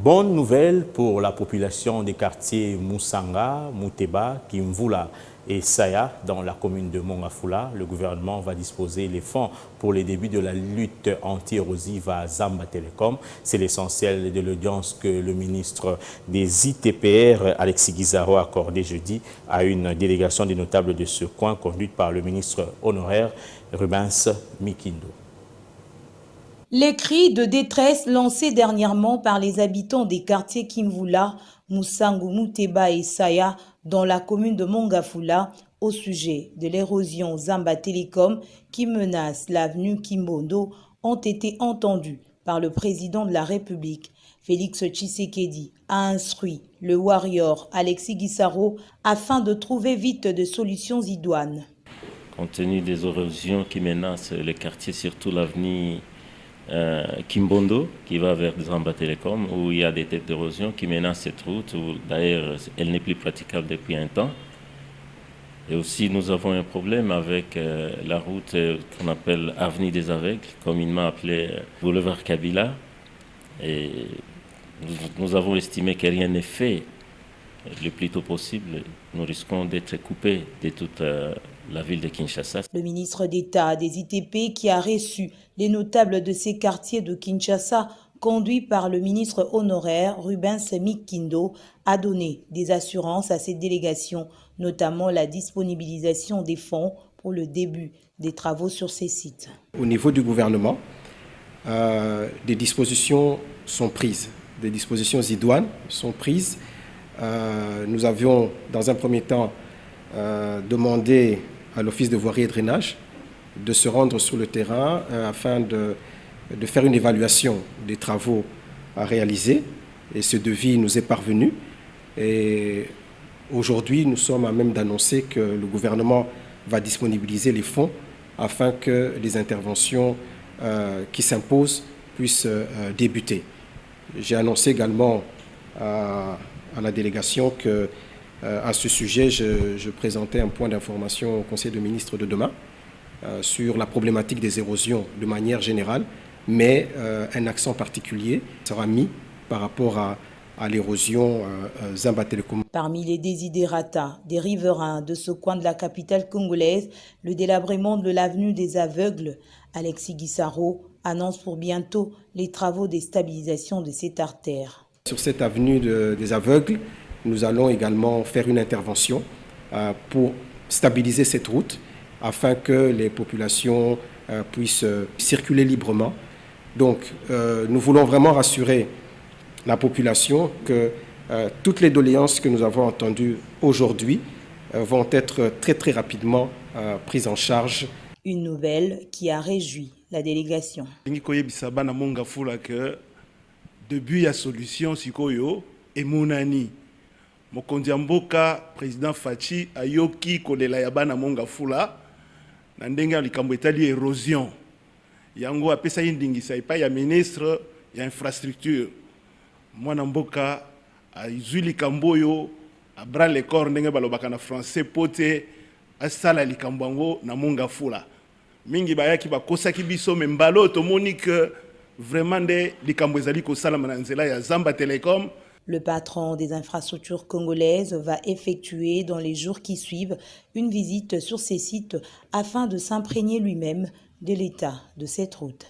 Bonne nouvelle pour la population des quartiers Moussanga, Mouteba, Kimvula et Saya dans la commune de Mongafula. Le gouvernement va disposer les fonds pour les débuts de la lutte anti-érosive à Zamba Telecom. C'est l'essentiel de l'audience que le ministre des ITPR, Alexis Guizarro, a accordé jeudi à une délégation des notables de ce coin conduite par le ministre honoraire Rubens Mikindo. Les cris de détresse lancés dernièrement par les habitants des quartiers Kimvula, Moussangu, Mouteba et Saya dans la commune de Mongafula au sujet de l'érosion Zamba Telecom qui menace l'avenue Kimbondo ont été entendus par le président de la République. Félix Tshisekedi a instruit le warrior Alexis Guissaro afin de trouver vite des solutions idoines. Compte tenu des érosions qui menacent les quartiers, surtout l'avenue Kimbondo qui va vers Zamba Telecom où il y a des têtes d'érosion qui menacent cette route où d'ailleurs elle n'est plus praticable depuis un temps. Et aussi nous avons un problème avec la route qu'on appelle Avenue des Aveugles, communément appelée Boulevard Kabila. Et nous avons estimé que rien n'est fait le plus tôt possible. Nous risquons d'être coupés de toute la ville de Kinshasa. Le ministre d'État des ITP qui a reçu les notables de ces quartiers de Kinshasa, conduit par le ministre honoraire Rubens Mikindo, a donné des assurances à ces délégations, notamment la disponibilisation des fonds pour le début des travaux sur ces sites. Au niveau du gouvernement, des dispositions sont prises, des dispositions idoines sont prises. Nous avions, dans un premier temps, demandé à l'Office de voirie et drainage de se rendre sur le terrain afin de faire une évaluation des travaux à réaliser. Et ce devis nous est parvenu. Et aujourd'hui, nous sommes à même d'annoncer que le gouvernement va disponibiliser les fonds afin que les interventions qui s'imposent puissent débuter. J'ai annoncé également à la délégation que à ce sujet, je présentais un point d'information au Conseil des ministres de demain sur la problématique des érosions de manière générale, mais un accent particulier sera mis par rapport à l'érosion Zamba Telecom. Parmi les désidératas des riverains de ce coin de la capitale congolaise, le délabrement de l'avenue des Aveugles, Alexis Guissaro annonce pour bientôt les travaux de stabilisation de cette artère. Sur cette avenue des Aveugles, nous allons également faire une intervention pour stabiliser cette route afin que les populations puissent circuler librement. Donc, nous voulons vraiment rassurer la population que toutes les doléances que nous avons entendues aujourd'hui vont être très rapidement prises en charge. Une nouvelle qui a réjoui la délégation. Depuis la solution sikoyo et monani mokonzi mboka président Fachi ayoki kolela ya bana Mongafula na ndenga likambo etali érosion yango apesa indingisa epai ya ministre ya infrastructure mwana mboka azwi likambo oyo abra le corps ndenge balobaka na français pote asala likambo yango na Mongafula mingi bayaki bakosaki biso membalo tomoni que vraiment de likambo ezali kosalama na nzela ya Zamba Telecom. Le patron des infrastructures congolaises va effectuer dans les jours qui suivent une visite sur ces sites afin de s'imprégner lui-même de l'état de cette route.